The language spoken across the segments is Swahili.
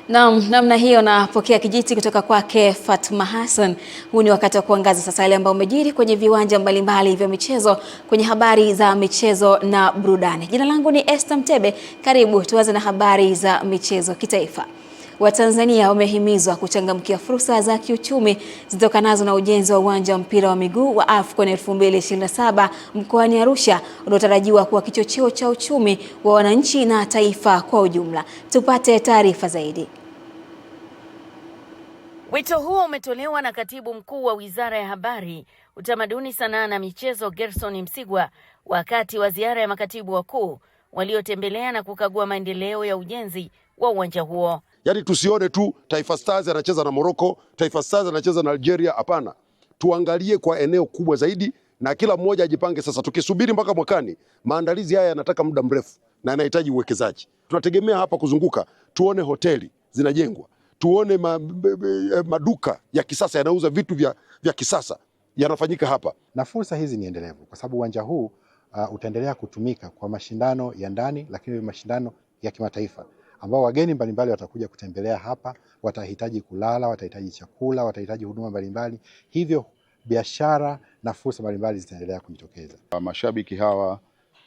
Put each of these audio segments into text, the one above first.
Namna hiyo napokea kijiti kutoka kwake Fatma Hassan. Huu ni wakati wa kuangaza sasa yale ambayo umejiri kwenye viwanja mbalimbali vya michezo, kwenye habari za michezo na burudani. Jina langu ni Esther Mtebe. Karibu tuanze na habari za michezo kitaifa. Watanzania wamehimizwa kuchangamkia fursa za kiuchumi zitokanazo na ujenzi wa uwanja wa mpira wa miguu wa AFCON 2027 mkoani Arusha, unaotarajiwa kuwa kichocheo cha uchumi wa wananchi na taifa kwa ujumla. Tupate taarifa zaidi. Wito huo umetolewa na Katibu Mkuu wa Wizara ya Habari, Utamaduni, Sanaa na Michezo Gerson Msigwa wakati wa ziara ya makatibu wakuu waliotembelea na kukagua maendeleo ya ujenzi wa uwanja huo. Yaani tusione tu Taifa Stars anacheza na Morocco, Taifa Stars anacheza na Algeria, hapana. Tuangalie kwa eneo kubwa zaidi na kila mmoja ajipange sasa. Tukisubiri mpaka mwakani, maandalizi haya yanataka muda mrefu na yanahitaji uwekezaji. Tunategemea hapa kuzunguka, tuone hoteli zinajengwa, tuone maduka ya kisasa yanauza vitu vya kisasa yanafanyika hapa. Na fursa hizi ni endelevu kwa sababu uwanja huu utaendelea kutumika kwa mashindano ya ndani, lakini mashindano ya kimataifa ambao wageni mbalimbali watakuja kutembelea hapa, watahitaji kulala, watahitaji chakula, watahitaji huduma mbalimbali. Hivyo biashara na fursa mbalimbali zitaendelea kujitokeza. Mashabiki hawa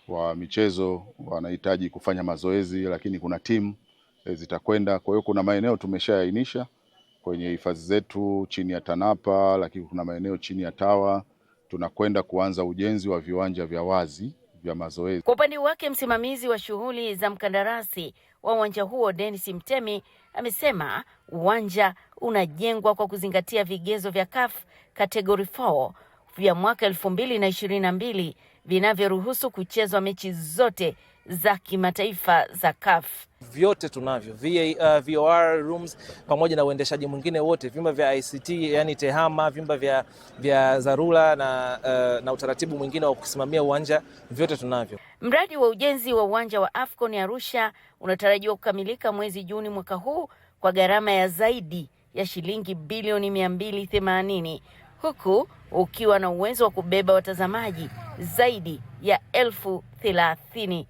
wa michezo wanahitaji kufanya mazoezi, lakini kuna timu zitakwenda. Kwa hiyo kuna maeneo tumeshaainisha kwenye hifadhi zetu chini ya TANAPA, lakini kuna maeneo chini ya TAWA. Tunakwenda kuanza ujenzi wa viwanja vya wazi vya mazoezi. Kwa upande wake, msimamizi wa shughuli za mkandarasi wa uwanja huo Dennis Mtemi amesema uwanja unajengwa kwa kuzingatia vigezo vya CAF Category 4 vya mwaka 2022 vinavyoruhusu kuchezwa mechi zote za kimataifa za CAF. Vyote tunavyo, VAR rooms pamoja na uendeshaji mwingine wote, vyumba vya ICT yani tehama, vyumba vya dharura na utaratibu mwingine wa kusimamia uwanja, vyote tunavyo. Mradi wa ujenzi wa uwanja wa AFCON Arusha unatarajiwa kukamilika mwezi Juni mwaka huu kwa gharama ya zaidi ya shilingi bilioni 280, huku ukiwa na uwezo wa kubeba watazamaji zaidi ya 30,000.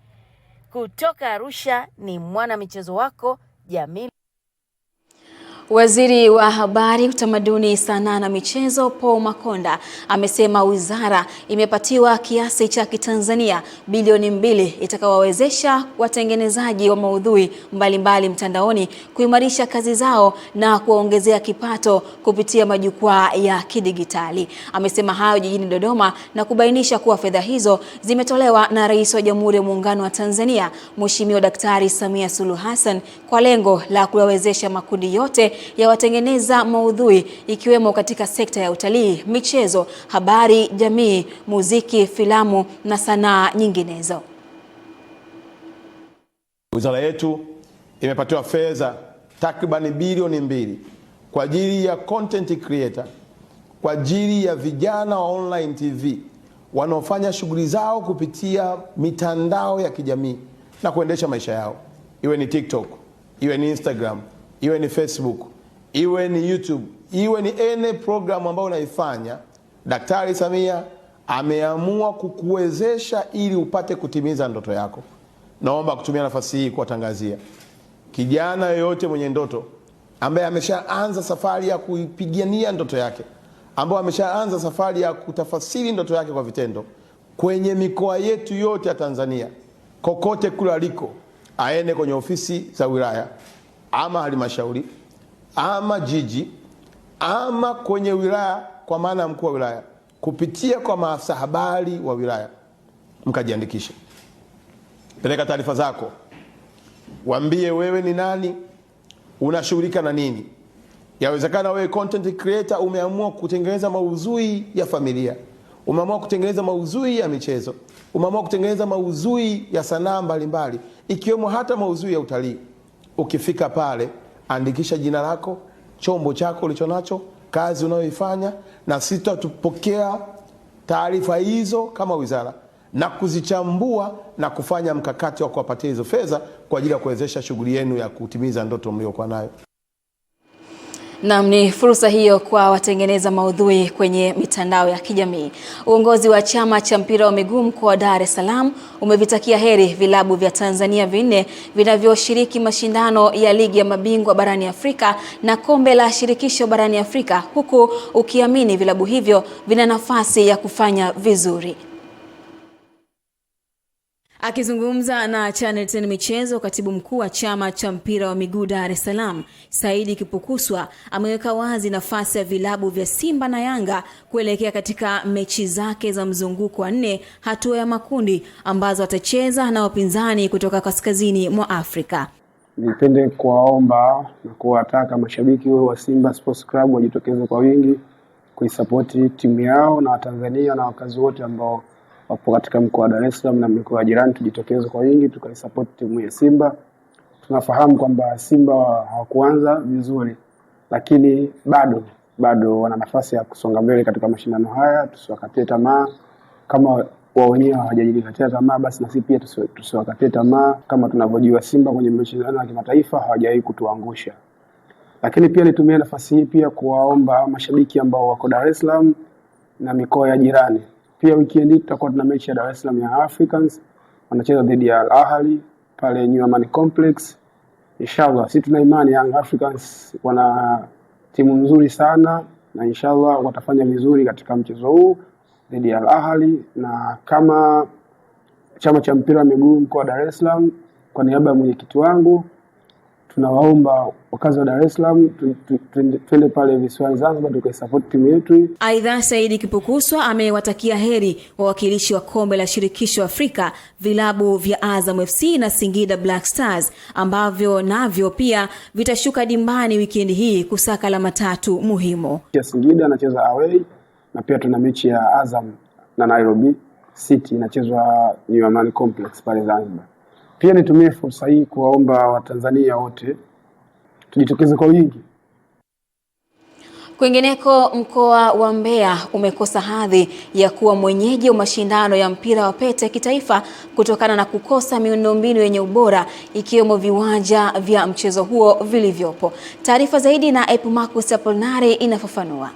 Kutoka Arusha ni mwana michezo wako Jamili. Waziri wa Habari, Utamaduni, Sanaa na Michezo Paul Makonda amesema wizara imepatiwa kiasi cha Kitanzania bilioni 2 itakayowawezesha watengenezaji wa maudhui mbalimbali mtandaoni kuimarisha kazi zao na kuwaongezea kipato kupitia majukwaa ya kidigitali. Amesema hayo jijini Dodoma na kubainisha kuwa fedha hizo zimetolewa na Rais wa Jamhuri ya Muungano wa Tanzania Mheshimiwa Daktari Samia Suluhu Hassan kwa lengo la kuwawezesha makundi yote ya watengeneza maudhui ikiwemo katika sekta ya utalii, michezo, habari, jamii, muziki, filamu na sanaa nyinginezo. Wizara yetu imepatiwa fedha takriban bilioni 2 kwa ajili ya content creator, kwa ajili ya vijana wa online TV wanaofanya shughuli zao kupitia mitandao ya kijamii na kuendesha maisha yao, iwe ni TikTok, iwe ni Instagram, iwe ni Facebook, iwe ni YouTube, iwe ni any program ambayo unaifanya. Daktari Samia ameamua kukuwezesha ili upate kutimiza ndoto yako. Naomba kutumia nafasi hii kuwatangazia kijana yoyote mwenye ndoto ambaye ameshaanza safari ya kuipigania ndoto yake, ambaye ameshaanza safari ya kutafasiri ndoto yake kwa vitendo kwenye mikoa yetu yote ya Tanzania, kokote kule aliko, aende kwenye ofisi za wilaya ama halmashauri ama jiji ama kwenye wilaya kwa maana mkuu wa wilaya, kupitia kwa maafisa habari wa wilaya, mkajiandikishe. Peleka taarifa zako, waambie wewe ni nani, unashughulika na nini. Yawezekana wewe content creator umeamua kutengeneza maudhui ya familia, umeamua kutengeneza maudhui ya michezo, umeamua kutengeneza maudhui ya sanaa mbalimbali ikiwemo hata maudhui ya utalii. Ukifika pale, andikisha jina lako, chombo chako ulichonacho, kazi unayoifanya, na sisi tutapokea taarifa hizo kama wizara na kuzichambua na kufanya mkakati wa kuwapatia hizo fedha kwa ajili ya kuwezesha shughuli yenu ya kutimiza ndoto mliokuwa nayo. Naam, ni fursa hiyo kwa watengeneza maudhui kwenye mitandao ya kijamii. Uongozi wa chama cha mpira wa miguu mkoa wa Dar es Salaam umevitakia heri vilabu vya Tanzania vinne vinavyoshiriki mashindano ya ligi ya mabingwa barani Afrika na kombe la shirikisho barani Afrika, huku ukiamini vilabu hivyo vina nafasi ya kufanya vizuri. Akizungumza na Channel 10 Michezo, katibu mkuu wa chama cha mpira wa miguu Dar es Salaam, Saidi Kipukuswa, ameweka wazi nafasi ya vilabu vya Simba na Yanga kuelekea katika mechi zake za mzunguko wa 4 hatua ya makundi ambazo watacheza na wapinzani kutoka kaskazini mwa Afrika. Nipende kuwaomba na kuwataka mashabiki wa Simba Sports Club wajitokeze kwa wingi kuisapoti timu yao, na Watanzania na wakazi wote ambao wapo katika mkoa wa Dar es Salaam na mikoa ya jirani tujitokeze kwa wingi tukaisupport timu ya Simba. Tunafahamu kwamba Simba hawakuanza vizuri, lakini bado wana nafasi ya kusonga mbele katika mashindano haya. Tusiwakatie tamaa. Kama wao wenyewe hawajajikatia tamaa, basi na sisi pia tusiwakatie tamaa. Kama tunavyojua Simba kwenye mashindano ya kimataifa hawajawahi kutuangusha. Lakini pia nitumie nafasi hii pia kuwaomba mashabiki ambao wako Dar es Salaam na mikoa ya jirani. Pia weekend tutakuwa tuna mechi ya Dar es Salaam ya Africans wanacheza dhidi ya Al Ahly pale New Amani Complex. Inshallah sisi tuna imani Young Africans wana timu nzuri sana, na inshallah watafanya vizuri katika mchezo huu dhidi ya Al Ahly. Na kama chama cha mpira wa miguu mkoa wa Dar es Salaam, kwa niaba ya mwenyekiti wangu, tunawaomba wakazi wa Dar es Salaam twende pale visiwani Zanzibar tukisupport timu yetu. Aidha, Saidi Kipukuswa amewatakia heri wawakilishi wa kombe la shirikisho Afrika vilabu vya Azam FC na Singida Black Stars ambavyo navyo pia vitashuka dimbani weekend hii kusaka alama 3 muhimu. Ya Singida anacheza away, na pia tuna mechi ya Azam na Nairobi City inachezwa New Amani Complex pale Zanzibar. Pia nitumie fursa hii kuwaomba Watanzania wote tujitokeze kwa wingi. Kwingineko, mkoa wa Mbeya umekosa hadhi ya kuwa mwenyeji wa mashindano ya mpira wa pete kitaifa kutokana na kukosa miundombinu yenye ubora ikiwemo viwanja vya mchezo huo vilivyopo. Taarifa zaidi na Epimarcus Apolinari inafafanua.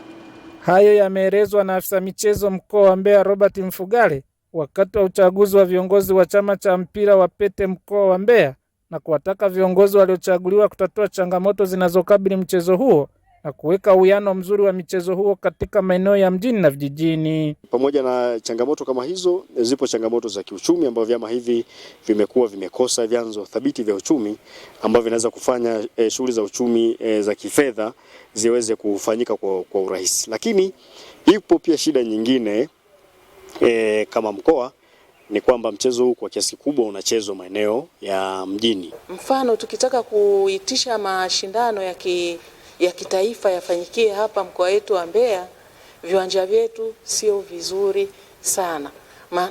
Hayo yameelezwa na afisa michezo mkoa wa Mbeya Robert Mfugale wakati wa uchaguzi wa viongozi wa chama cha mpira wa pete mkoa wa Mbeya, na kuwataka viongozi waliochaguliwa kutatua changamoto zinazokabili mchezo huo na kuweka uwiano mzuri wa michezo huo katika maeneo ya mjini na vijijini. Pamoja na changamoto kama hizo, zipo changamoto za kiuchumi ambazo vyama hivi vimekuwa vimekosa vyanzo thabiti vya uchumi ambavyo vinaweza kufanya shughuli za uchumi za kifedha ziweze kufanyika kwa urahisi. Lakini ipo pia shida nyingine kama mkoa, ni kwamba mchezo huu kwa kiasi kubwa unachezwa maeneo ya mjini. Mfano, tukitaka kuitisha mashindano ya kitaifa yafanyikie hapa mkoa wetu wa Mbeya, viwanja vyetu sio vizuri sana.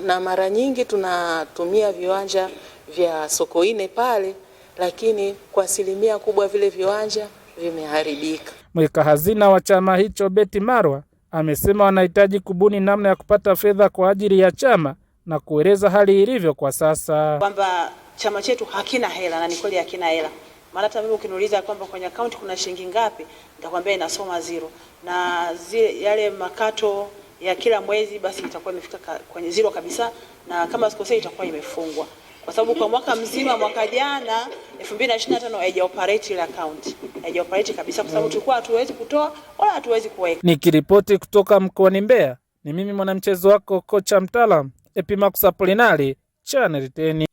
Na mara nyingi tunatumia viwanja vya Sokoine pale, lakini kwa asilimia kubwa vile viwanja vimeharibika. Mweka hazina wa chama hicho Betty Marwa amesema wanahitaji kubuni namna ya kupata fedha kwa ajili ya chama na kueleza hali ilivyo kwa sasa. Kwamba chama chetu hakina hela, na ni kweli hakina hela. Maana hata mimi ukiniuliza kwamba kwenye account kuna shilingi ngapi, nitakwambia inasoma 0. Na yale makato ya kila mwezi basi itakuwa imefika kwenye 0 kabisa, na kama sikosei itakuwa imefungwa. Kwa sababu kwa mwaka mzima, mwaka jana 2025 haija-operate ile account. Haija-operate kabisa kwa sababu tulikuwa hatuwezi kutoa wala hatuwezi kuweka. Nikiripoti kutoka mkoani Mbeya, ni mimi mwanamchezo wako kocha mtaalamu Epimarcus Apolinari, Channel 10.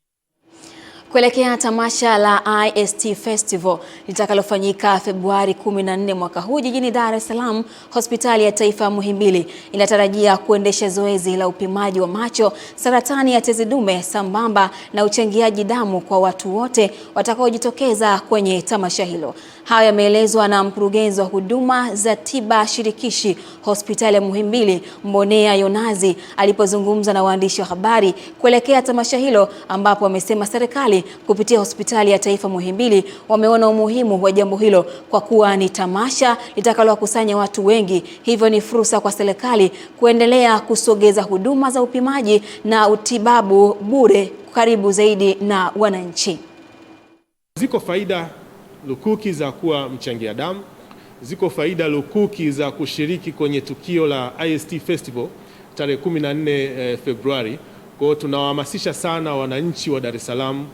Kuelekea tamasha la IST Festival litakalofanyika Februari 14 mwaka huu jijini Dar es Salaam, Hospitali ya Taifa Muhimbili inatarajia kuendesha zoezi la upimaji wa macho, saratani ya tezi dume sambamba na uchangiaji damu kwa watu wote watakaojitokeza kwenye tamasha hilo. Hayo yameelezwa na mkurugenzi wa huduma za tiba shirikishi Hospitali ya Muhimbili, Mbonea Yonazi, alipozungumza na waandishi wa habari kuelekea tamasha hilo, ambapo amesema serikali kupitia Hospitali ya Taifa Muhimbili wameona umuhimu wa jambo hilo kwa kuwa ni tamasha litakalowakusanya watu wengi, hivyo ni fursa kwa serikali kuendelea kusogeza huduma za upimaji na utibabu bure karibu zaidi na wananchi. Ziko faida lukuki za kuwa mchangia damu. ziko faida lukuki za kushiriki kwenye tukio la IST Festival tarehe 14 Februari. Kwa hiyo tunawahamasisha sana wananchi wa Dar es Salaam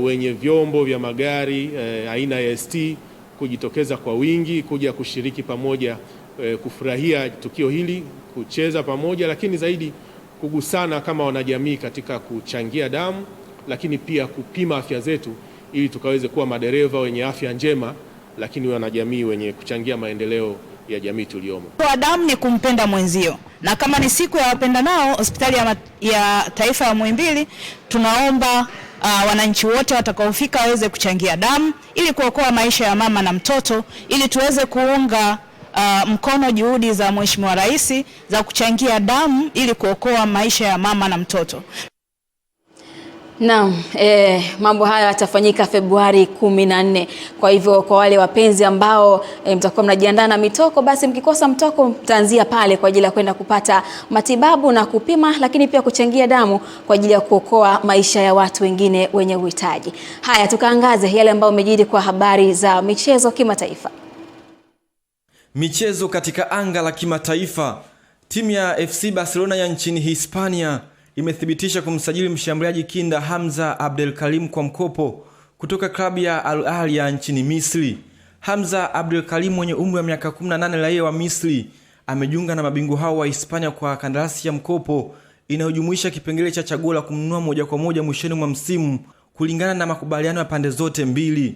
wenye vyombo vya magari aina ya ST kujitokeza kwa wingi kuja kushiriki pamoja, kufurahia tukio hili, kucheza pamoja, lakini zaidi kugusana kama wanajamii katika kuchangia damu, lakini pia kupima afya zetu ili tukaweze kuwa madereva wenye afya njema, lakini wanajamii wenye kuchangia maendeleo ya jamii tuliomo. Kwa damu ni kumpenda mwenzio, na kama ni siku ya wapenda nao, hospitali ya taifa ya Muhimbili tunaomba wananchi wote watakaofika waweze kuchangia damu ili kuokoa maisha ya mama na mtoto, ili tuweze kuunga mkono juhudi za Mheshimiwa Rais za kuchangia damu ili kuokoa maisha ya mama na mtoto. Naam, mambo haya yatafanyika Februari 14. Kwa hivyo kwa wale wapenzi ambao mtakuwa mnajiandaa na mitoko, basi mkikosa mtoko mtaanzia pale kwa ajili ya kwenda kupata matibabu na kupima, lakini pia kuchangia damu kwa ajili ya kuokoa maisha ya watu wengine wenye uhitaji. Haya, tukaangaze yale ambayo umejiri kwa habari za michezo kimataifa. Michezo katika anga la kimataifa. Timu ya FC Barcelona ya nchini Hispania imethibitisha kumsajili mshambuliaji kinda Hamza Abdelkarim kwa mkopo kutoka klabu ya Al Ahly ya nchini Misri. Hamza Abdelkarim mwenye umri wa miaka 18, raia wa Misri, amejiunga na mabingwa hao wa Hispania kwa kandarasi ya mkopo inayojumuisha kipengele cha chaguo la kumnunua moja kwa moja mwishoni mwa msimu kulingana na makubaliano ya pande zote mbili.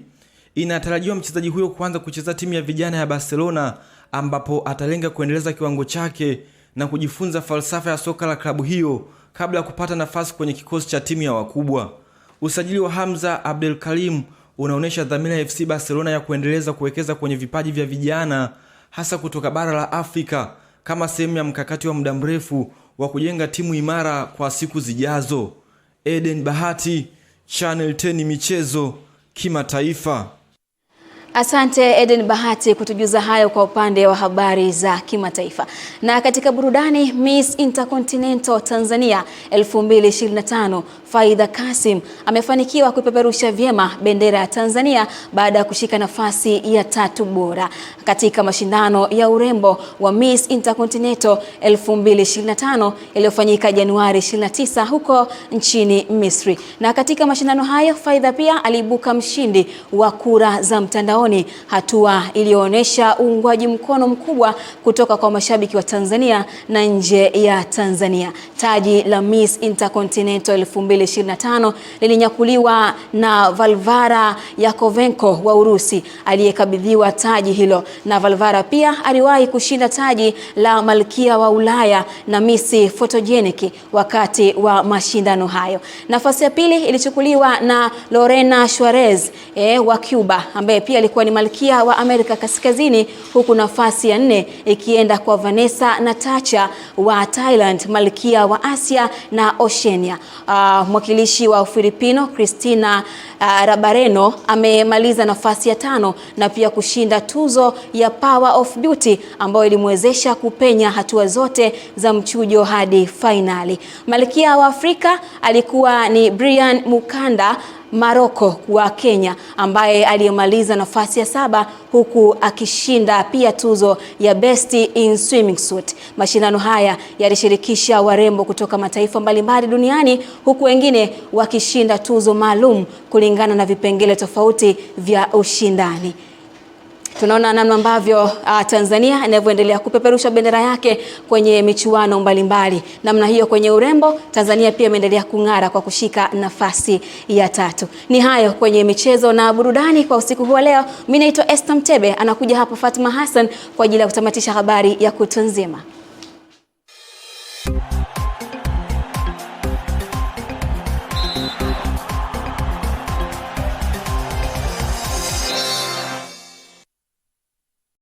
Inatarajiwa mchezaji huyo kuanza kucheza timu ya vijana ya Barcelona, ambapo atalenga kuendeleza kiwango chake na kujifunza falsafa ya soka la klabu hiyo kabla ya kupata nafasi kwenye kikosi cha timu ya wakubwa. Usajili wa Hamza Abdelkarim unaonesha dhamira ya FC Barcelona ya kuendeleza kuwekeza kwenye vipaji vya vijana hasa kutoka bara la Afrika kama sehemu ya mkakati wa muda mrefu wa kujenga timu imara kwa siku zijazo. Eden Bahati, Channel 10 michezo kimataifa. Asante Eden Bahati kutujuza hayo kwa upande wa habari za kimataifa. Na katika burudani, Miss Intercontinental Tanzania 2025 Faida Kasim amefanikiwa kupeperusha vyema bendera ya Tanzania baada ya kushika nafasi ya 3 bora katika mashindano ya urembo wa Miss Intercontinental 2025 yaliyofanyika Januari 29 huko nchini Misri. Na katika mashindano hayo, Faida pia aliibuka mshindi wa kura za mtandao, hatua iliyoonyesha uungwaji mkono mkubwa kutoka kwa mashabiki wa Tanzania na nje ya Tanzania. Taji la Miss Intercontinental 2025 lilinyakuliwa na Varvara Yakovenko wa Urusi, aliyekabidhiwa taji hilo. Na Varvara pia aliwahi kushinda taji la Malkia wa Ulaya na Miss Photogenic wakati wa mashindano hayo. Nafasi ya pili ilichukuliwa na Lorena Suarez wa Cuba, ambaye pia alikuwa ni Malkia wa Amerika Kaskazini, huku nafasi ya 4 ikienda kwa Vanessa Natacha wa Thailand, Malkia wa Asia na Oceania. Mwakilishi wa Ufilipino Cristina Rabareno amemaliza nafasi ya 5 na pia kushinda tuzo ya Power of Beauty ambayo ilimwezesha kupenya hatua zote za mchujo hadi fainali. Malkia wa Afrika alikuwa ni Brian Mukanda Maroko wa Kenya, ambaye aliyemaliza nafasi ya 7 huku akishinda pia tuzo ya Best in Swimming Suit. Mashindano haya yalishirikisha warembo kutoka mataifa mbalimbali duniani, huku wengine wakishinda tuzo maalum kulingana na vipengele tofauti vya ushindani. Tunaona namna ambavyo Tanzania inavyoendelea kupeperusha bendera yake kwenye michuano mbalimbali. Namna hiyo kwenye urembo, Tanzania pia imeendelea kung'ara kwa kushika nafasi ya 3. Ni hayo kwenye michezo na burudani kwa usiku huu leo. Mimi naitwa Esther Mtebe, anakuja hapo Fatma Hassan kwa ajili ya kutamatisha habari ya kutwa nzima.